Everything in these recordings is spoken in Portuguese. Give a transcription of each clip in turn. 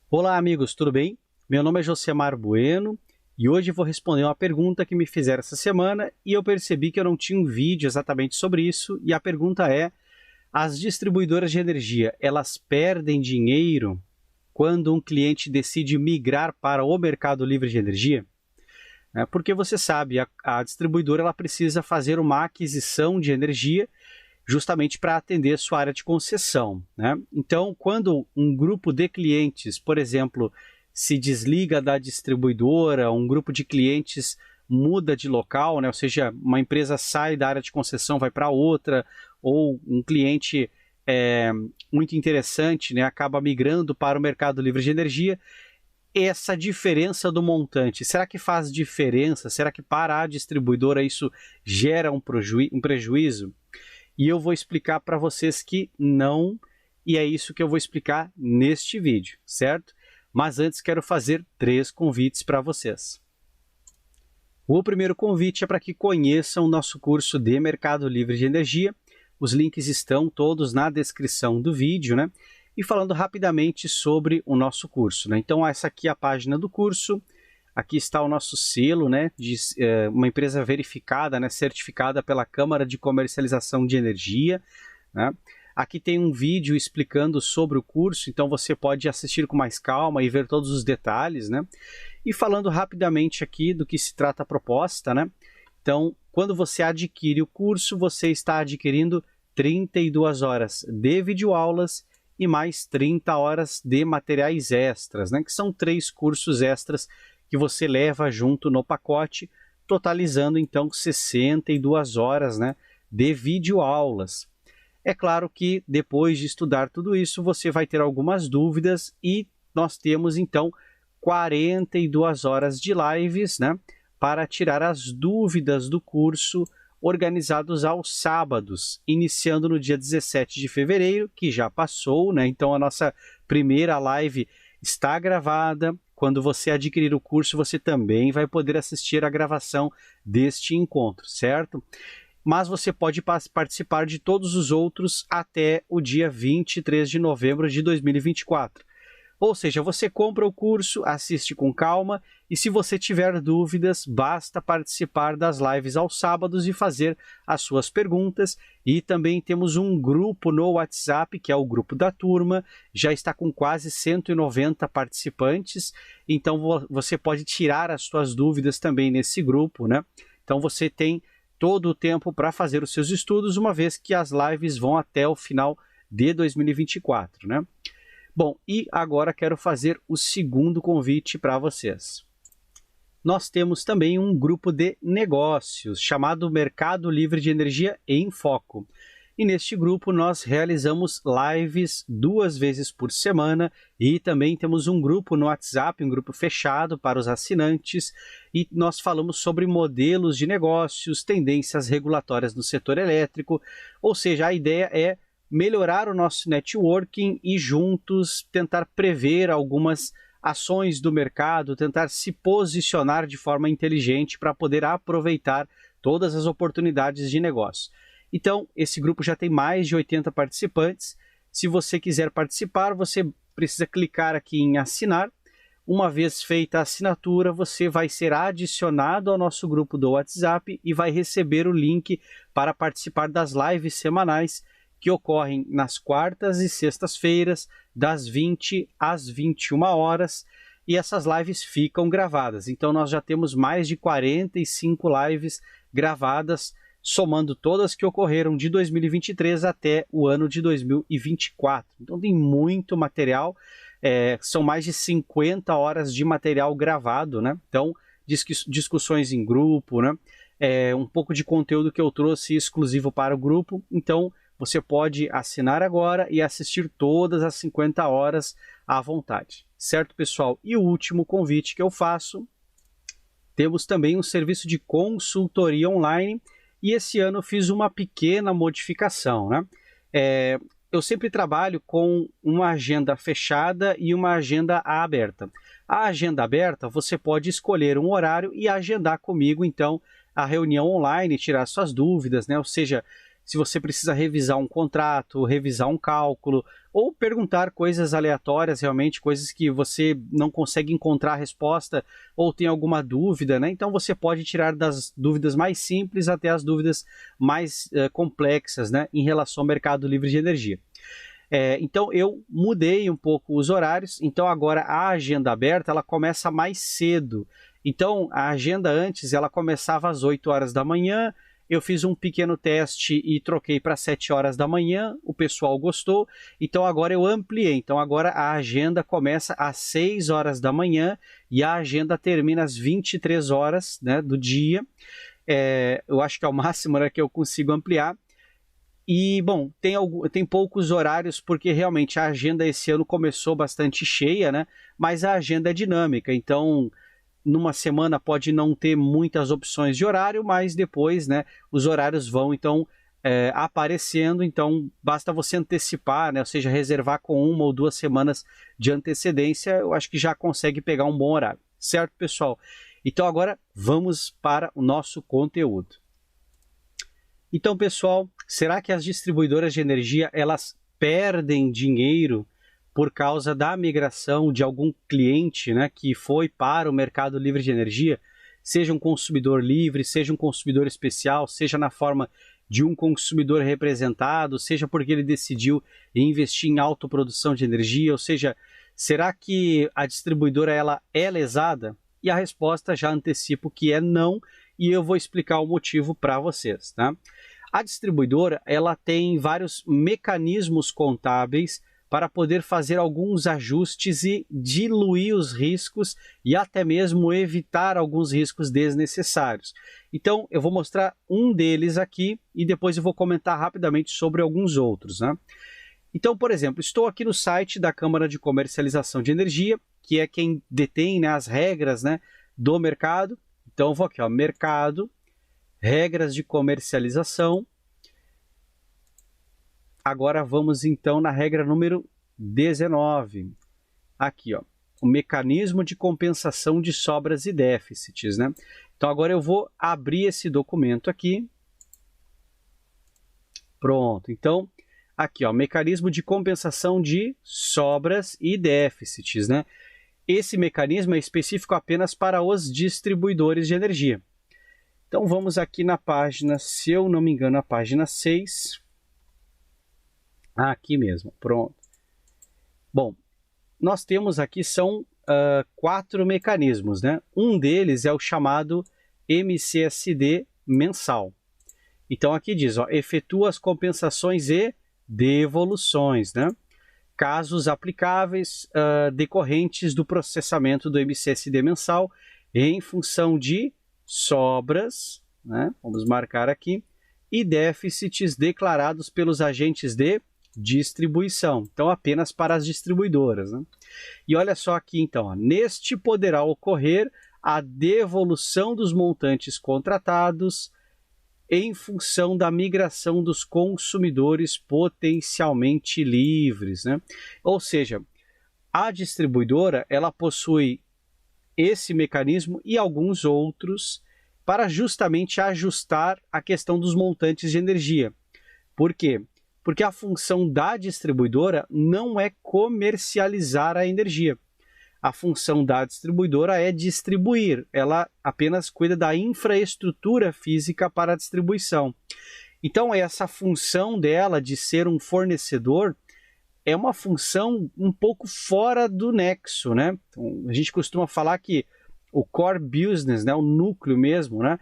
Olá, amigos, tudo bem? Meu nome é Josemar Bueno e hoje vou responder uma pergunta que me fizeram essa semana e eu percebi que eu não tinha um vídeo exatamente sobre isso e a pergunta é: as distribuidoras de energia, elas perdem dinheiro quando um cliente decide migrar para o mercado livre de energia? Porque você sabe, a distribuidora ela precisa fazer uma aquisição de energia justamente para atender sua área de concessão, né? Então, quando um grupo de clientes, por exemplo, se desliga da distribuidora, um grupo de clientes muda de local, né? Ou seja, uma empresa sai da área de concessão, vai para outra, ou um cliente muito interessante, né? Acaba migrando para o mercado livre de energia. Essa diferença do montante, será que faz diferença? Será que para a distribuidora isso gera um prejuízo? E eu vou explicar para vocês que não, e é isso que eu vou explicar neste vídeo, certo? Mas antes quero fazer 3 convites para vocês. O primeiro convite é para que conheçam o nosso curso de Mercado Livre de Energia. Os links estão todos na descrição do vídeo, né? E falando rapidamente sobre o nosso curso, né? Então essa aqui é a página do curso. Aqui está o nosso selo, né, de uma empresa verificada, né, certificada pela Câmara de Comercialização de Energia, né? Aqui tem um vídeo explicando sobre o curso, então você pode assistir com mais calma e ver todos os detalhes, né? E falando rapidamente aqui do que se trata a proposta, né? Então, quando você adquire o curso, você está adquirindo 32 horas de videoaulas e mais 30 horas de materiais extras, né? Que são 3 cursos extras que você leva junto no pacote, totalizando então 62 horas, né, de videoaulas. É claro que depois de estudar tudo isso, você vai ter algumas dúvidas e nós temos então 42 horas de lives, né, para tirar as dúvidas do curso, organizados aos sábados, iniciando no dia 17 de fevereiro, que já passou, né? Então a nossa primeira live está gravada. Quando você adquirir o curso, você também vai poder assistir a gravação deste encontro, certo? Mas você pode participar de todos os outros até o dia 23 de novembro de 2024. Ou seja, você compra o curso, assiste com calma e se você tiver dúvidas, basta participar das lives aos sábados e fazer as suas perguntas. E também temos um grupo no WhatsApp, que é o grupo da turma, já está com quase 190 participantes, então você pode tirar as suas dúvidas também nesse grupo, né? Então você tem todo o tempo para fazer os seus estudos, uma vez que as lives vão até o final de 2024, né? Bom, e agora quero fazer o segundo convite para vocês. Nós temos também um grupo de negócios chamado Mercado Livre de Energia em Foco. E neste grupo nós realizamos lives 2 vezes por semana e também temos um grupo no WhatsApp, um grupo fechado para os assinantes, e nós falamos sobre modelos de negócios, tendências regulatórias no setor elétrico, ou seja, a ideia é melhorar o nosso networking e juntos tentar prever algumas ações do mercado, tentar se posicionar de forma inteligente para poder aproveitar todas as oportunidades de negócio. Então, esse grupo já tem mais de 80 participantes. Se você quiser participar, você precisa clicar aqui em assinar. Uma vez feita a assinatura, você vai ser adicionado ao nosso grupo do WhatsApp e vai receber o link para participar das lives semanais que ocorrem nas quartas e sextas-feiras, das 20 às 21 horas, e essas lives ficam gravadas. Então nós já temos mais de 45 lives gravadas, somando todas que ocorreram de 2023 até o ano de 2024. Então tem muito material, são mais de 50 horas de material gravado, né? Então discussões em grupo, né? Um pouco de conteúdo que eu trouxe exclusivo para o grupo. Então você pode assinar agora e assistir todas as 50 horas à vontade. Certo, pessoal? E o último convite que eu faço, temos também um serviço de consultoria online e esse ano eu fiz uma pequena modificação, né? Eu sempre trabalho com uma agenda fechada e uma agenda aberta. A agenda aberta, você pode escolher um horário e agendar comigo, então, a reunião online, tirar suas dúvidas, né? Ou seja, se você precisa revisar um contrato, revisar um cálculo, ou perguntar coisas aleatórias, realmente, coisas que você não consegue encontrar a resposta ou tem alguma dúvida, né? Então você pode tirar das dúvidas mais simples até as dúvidas mais complexas, né, em relação ao mercado livre de energia. Então eu mudei um pouco os horários, então agora a agenda aberta ela começa mais cedo. Então a agenda antes ela começava às 8 horas da manhã, eu fiz um pequeno teste e troquei para 7 horas da manhã, o pessoal gostou, então agora eu ampliei, então agora a agenda começa às 6 horas da manhã e a agenda termina às 23 horas, né, do dia. Eu acho que é o máximo, né, que eu consigo ampliar. E, bom, tem poucos horários porque realmente a agenda esse ano começou bastante cheia, né? Mas a agenda é dinâmica, então numa semana pode não ter muitas opções de horário, mas depois, né, os horários vão então aparecendo, então basta você antecipar, né? Ou seja, reservar com 1 ou 2 semanas de antecedência, eu acho que já consegue pegar um bom horário, certo, pessoal? Então agora vamos para o nosso conteúdo. Então, pessoal, será que as distribuidoras de energia elas perdem dinheiro por causa da migração de algum cliente, né, que foi para o mercado livre de energia, seja um consumidor livre, seja um consumidor especial, seja na forma de um consumidor representado, seja porque ele decidiu investir em autoprodução de energia, ou seja, será que a distribuidora ela é lesada? E a resposta já antecipo que é não, e eu vou explicar o motivo para vocês, tá? A distribuidora ela tem vários mecanismos contábeis para poder fazer alguns ajustes e diluir os riscos e até mesmo evitar alguns riscos desnecessários. Então, eu vou mostrar um deles aqui e depois eu vou comentar rapidamente sobre alguns outros, né? Então, por exemplo, estou aqui no site da Câmara de Comercialização de Energia, que é quem detém, né, as regras, né, do mercado. Então, eu vou aqui, ó, mercado, regras de comercialização. Agora vamos então na regra número 19. Aqui, ó, o mecanismo de compensação de sobras e déficits, né? Então agora eu vou abrir esse documento aqui. Pronto. Então, aqui, ó, mecanismo de compensação de sobras e déficits, né? Esse mecanismo é específico apenas para os distribuidores de energia. Então vamos aqui na página, se eu não me engano, a página 6. Aqui mesmo, pronto. Bom, nós temos aqui são 4 mecanismos, né? Um deles é o chamado MCSD mensal. Então aqui diz, ó, efetua as compensações e devoluções, né? Casos aplicáveis decorrentes do processamento do MCSD mensal em função de sobras, né? Vamos marcar aqui, e déficits declarados pelos agentes de distribuição, então apenas para as distribuidoras, né? E olha só aqui então, ó, neste poderá ocorrer a devolução dos montantes contratados em função da migração dos consumidores potencialmente livres, né? Ou seja, a distribuidora ela possui esse mecanismo e alguns outros para justamente ajustar a questão dos montantes de energia. Por quê? Porque a função da distribuidora não é comercializar a energia. A função da distribuidora é distribuir. Ela apenas cuida da infraestrutura física para a distribuição. Então, essa função dela de ser um fornecedor é uma função um pouco fora do nexo, né? Então, a gente costuma falar que o core business, né, o núcleo mesmo, né,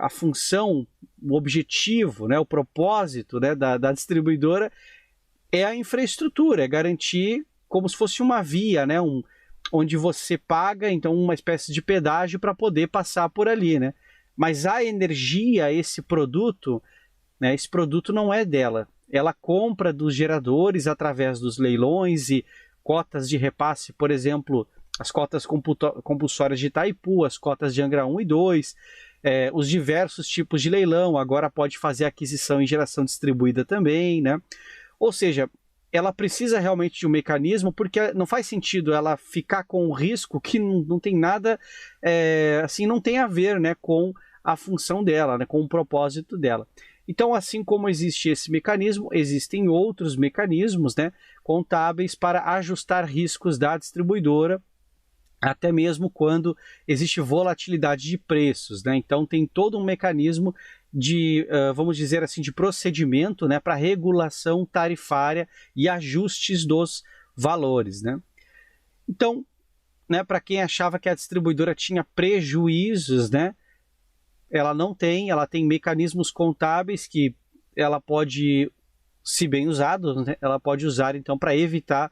a função, o objetivo, né, o propósito, né, da distribuidora é a infraestrutura, é garantir como se fosse uma via, né, onde você paga então uma espécie de pedágio para poder passar por ali, né? Mas a energia, esse produto não é dela. Ela compra dos geradores através dos leilões e cotas de repasse, por exemplo, as cotas compulsórias de Itaipu, as cotas de Angra 1 e 2, os diversos tipos de leilão, agora pode fazer aquisição e geração distribuída também, né? Ou seja, ela precisa realmente de um mecanismo, porque não faz sentido ela ficar com um risco que não tem nada, assim, não tem a ver, né, com a função dela, né, com o propósito dela. Então, assim como existe esse mecanismo, existem outros mecanismos, né, contábeis para ajustar riscos da distribuidora, até mesmo quando existe volatilidade de preços, né? Então tem todo um mecanismo de, vamos dizer assim, de procedimento, né, para regulação tarifária e ajustes dos valores, né? Então, né, para quem achava que a distribuidora tinha prejuízos, né, ela não tem, ela tem mecanismos contábeis que ela pode, se bem usado, né, ela pode usar então para evitar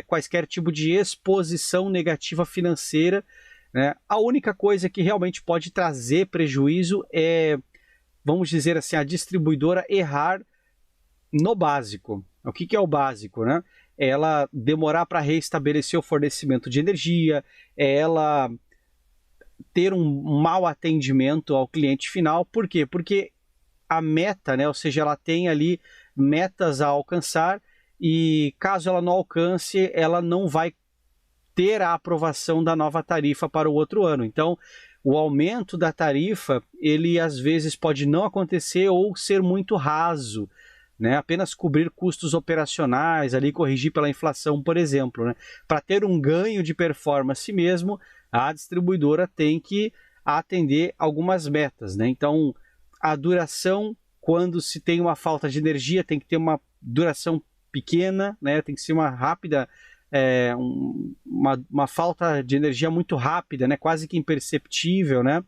quaisquer tipo de exposição negativa financeira, né? A única coisa que realmente pode trazer prejuízo é, vamos dizer assim, a distribuidora errar no básico. O que é o básico, né? É ela demorar para restabelecer o fornecimento de energia, é ela ter um mau atendimento ao cliente final. Por quê? Porque a meta, né? Ou seja, ela tem ali metas a alcançar, e caso ela não alcance, ela não vai ter a aprovação da nova tarifa para o outro ano. Então, o aumento da tarifa, ele às vezes pode não acontecer ou ser muito raso, né? Apenas cobrir custos operacionais, ali corrigir pela inflação, por exemplo, né? Para ter um ganho de performance mesmo, a distribuidora tem que atender algumas metas, né? Então, a duração, quando se tem uma falta de energia, tem que ter uma duração pequena, né? Tem que ser uma rápida, uma falta de energia muito rápida, né? Quase que imperceptível, né?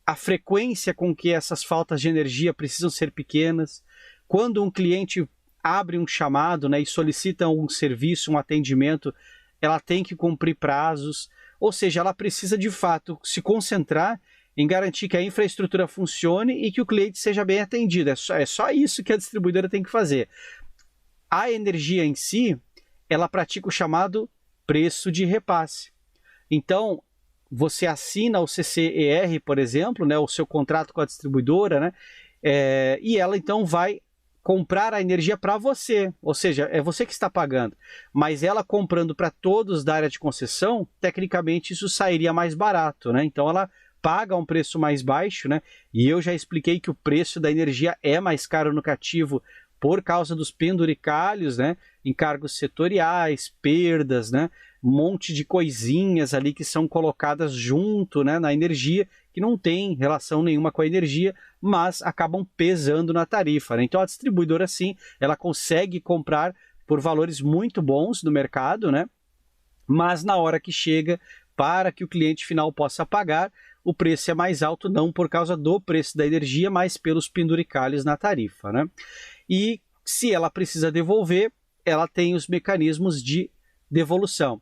A frequência com que essas faltas de energia precisam ser pequenas. Quando um cliente abre um chamado, né, e solicita um serviço, um atendimento, ela tem que cumprir prazos, ou seja, ela precisa de fato se concentrar em garantir que a infraestrutura funcione e que o cliente seja bem atendido. É só isso que a distribuidora tem que fazer. A energia em si, ela pratica o chamado preço de repasse. Então, você assina o CCER, por exemplo, né, o seu contrato com a distribuidora, né, e ela então vai comprar a energia para você, ou seja, é você que está pagando, mas ela comprando para todos da área de concessão, tecnicamente isso sairia mais barato, né? Então ela paga um preço mais baixo, né? E eu já expliquei que o preço da energia é mais caro no cativo por causa dos penduricalhos, né? Encargos setoriais, perdas, né? Um monte de coisinhas ali que são colocadas junto, né, na energia, que não tem relação nenhuma com a energia, mas acabam pesando na tarifa, né? Então a distribuidora, sim, ela consegue comprar por valores muito bons no mercado, né? Mas na hora que chega para que o cliente final possa pagar, o preço é mais alto, não por causa do preço da energia, mas pelos penduricalhos na tarifa, né? E se ela precisa devolver, ela tem os mecanismos de devolução.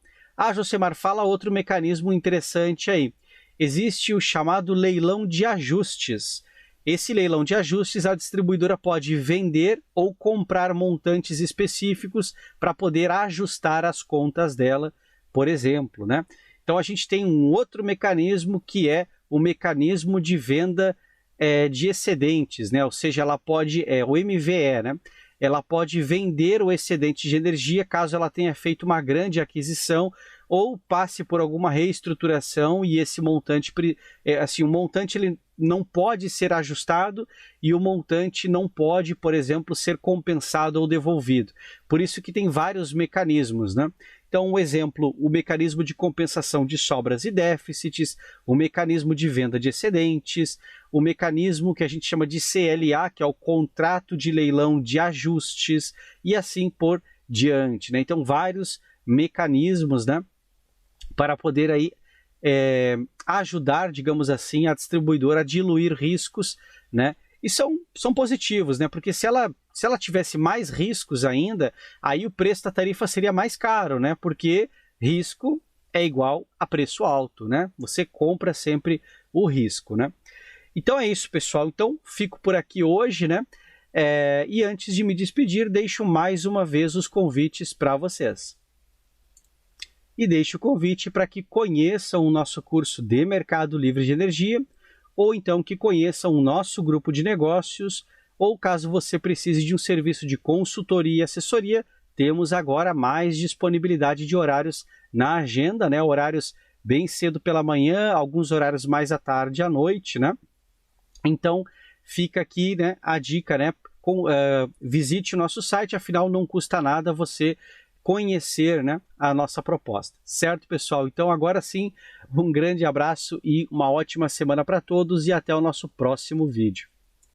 Josemar, fala outro mecanismo interessante aí. Existe o chamado leilão de ajustes. Esse leilão de ajustes, a distribuidora pode vender ou comprar montantes específicos para poder ajustar as contas dela, por exemplo, né? Então a gente tem um outro mecanismo que é o mecanismo de venda de excedentes, né? Ou seja, ela pode, o MVE, né? Ela pode vender o excedente de energia caso ela tenha feito uma grande aquisição ou passe por alguma reestruturação e esse montante, assim, o montante ele não pode ser ajustado e o montante não pode, por exemplo, ser compensado ou devolvido. Por isso que tem vários mecanismos, né? Então, um exemplo, o mecanismo de compensação de sobras e déficits, o mecanismo de venda de excedentes, o mecanismo que a gente chama de CLA, que é o contrato de leilão de ajustes, e assim por diante, né? Então, vários mecanismos, né, para poder aí ajudar, digamos assim, a distribuidora a diluir riscos, né? E são positivos, né? Porque se ela tivesse mais riscos ainda, aí o preço da tarifa seria mais caro, né? Porque risco é igual a preço alto, né? Você compra sempre o risco, né? Então é isso, pessoal. Então fico por aqui hoje, né? E antes de me despedir, deixo mais uma vez os convites para vocês. E deixo o convite para que conheçam o nosso curso de Mercado Livre de Energia, ou então que conheçam o nosso grupo de negócios, ou caso você precise de um serviço de consultoria e assessoria, temos agora mais disponibilidade de horários na agenda, né? Horários bem cedo pela manhã, alguns horários mais à tarde e à noite, né? Então, fica aqui, né, a dica, né, visite o nosso site, afinal não custa nada você conhecer, né, a nossa proposta. Certo, pessoal? Então agora sim, um grande abraço e uma ótima semana para todos e até o nosso próximo vídeo.